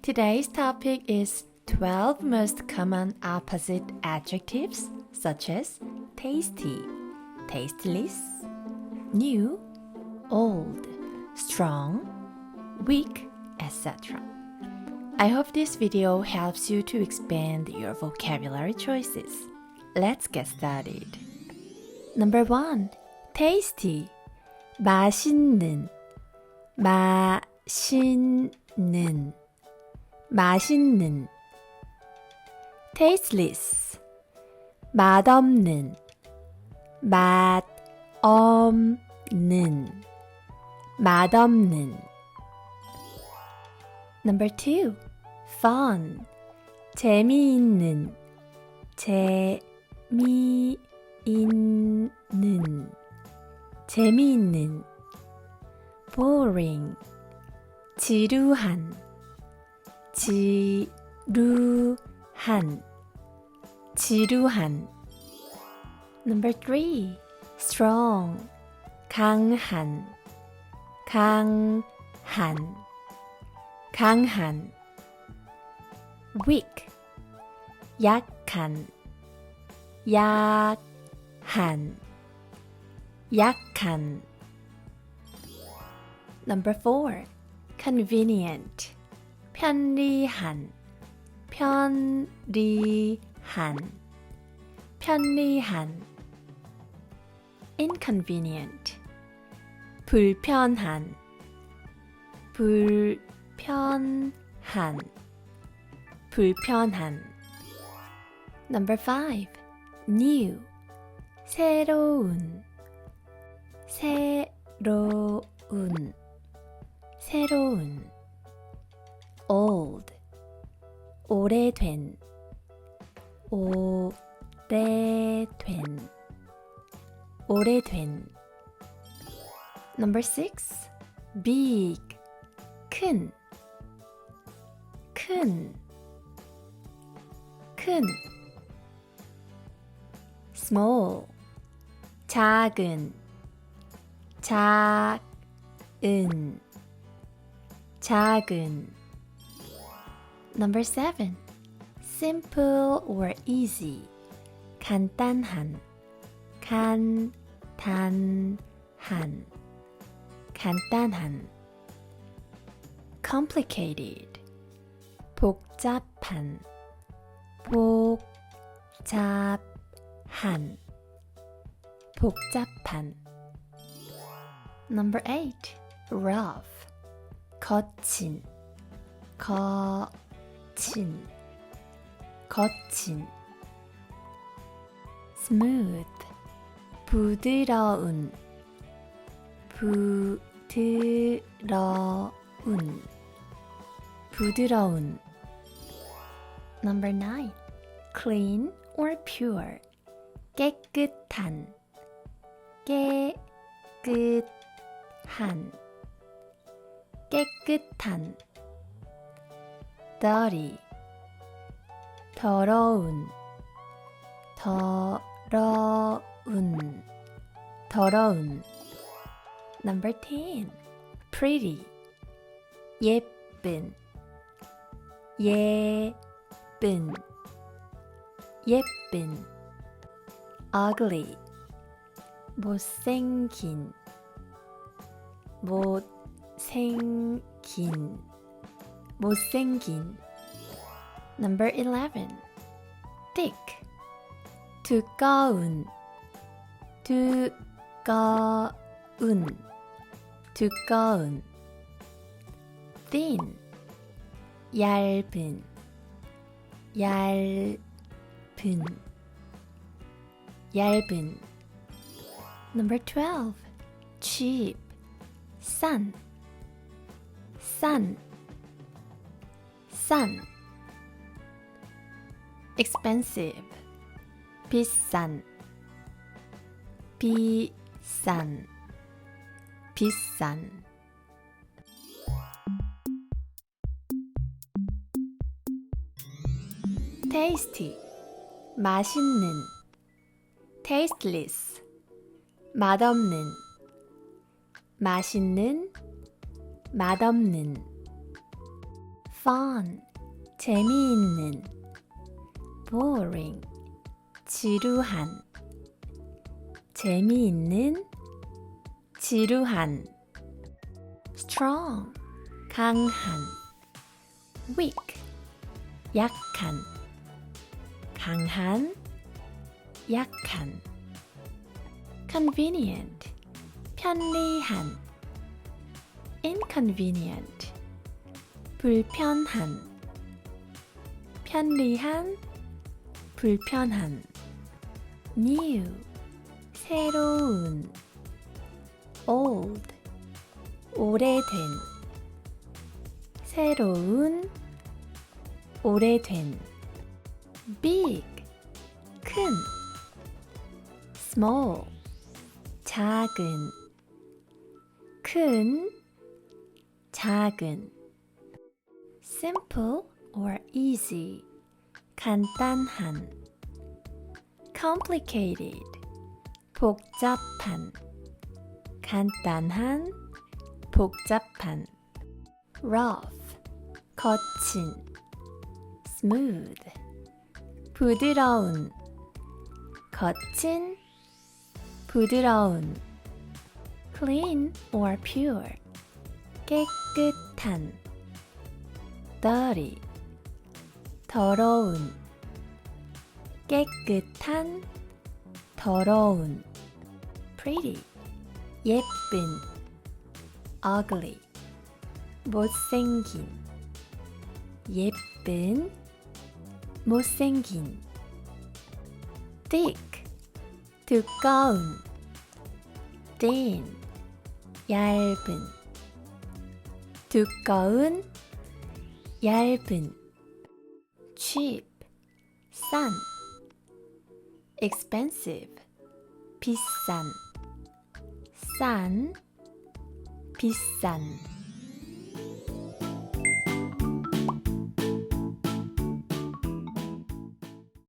Today's topic is 12 most common opposite adjectives such as tasty, tasteless, new, old, strong, weak, etc. I hope this video helps you to expand your vocabulary choices. Let's get started. Number 1. Tasty. 맛있는, 맛있는, 맛있는. Tasteless. 맛없는, 맛없는, 맛없는. Number 2. Fun. 재미있는, 재미있는, 재미있는. Boring. 지루한, 지루한, 지루한. Number 3. Strong. 강한, 강한, 강한. Weak. 약한, 약한, 약한. Number 4. Convenient. 편리한, 편리한, 편리한. Inconvenient. 불편한, 불편한, 불편한. Number 5. New. 새로운, 새로운, 새로운. Old. 오래된, 오래된, 오래된. Number 6. Big. 큰, 큰, 큰. Small. 작은, 작은, 작은. Number 7. Simple or easy. 간단한, 간단한, 간단한. Complicated. 복잡한, 복잡한, 복잡한. Number 8. Rough. 거친, 거친, 거친. Smooth. 부드러운, 부드러운, 부드러운. Number 9. Clean or pure. 깨끗한, 깨끗한, 깨끗한. Dirty. 더러운, 더러운, 더러운. Number 10. Pretty. 예쁜, 예쁜, 예쁜. Ugly. 못생긴, 못생긴, 못생긴. Number 11. Thick. 두꺼운, 두꺼운, 두꺼운. Thin. 얇은, 얇은, 얇은. Number 12. Cheap. 싼, 싼, 싼. Expensive. 비싼, 비싼, 비싼. Tasty. 맛있는. Tasteless. 맛없는. 맛있는, 맛없는. fun, 재미있는. boring, 지루한. 재미있는, 지루한. strong, 강한. weak, 약한. 강한, 약한. convenient, 편리한. inconvenient, 불편한. 편리한, 불편한. new, 새로운. old, 오래된. 새로운, 오래된. big, 큰. small, 작은. 큰, 작은. simple or easy, 간단한. complicated, 복잡한. 간단한, 복잡한. rough, 거친. smooth, 부드러운. 거친, 부드러운. clean or pure, 깨끗한. dirty, 더러운. 깨끗한, 더러운. pretty, 예쁜. ugly, 못생긴. 예쁜, 못생긴. thick, 두꺼운. thin, 얇은. 두꺼운, 얇은. cheap, 싼. expensive, 비싼. 싼, 비싼.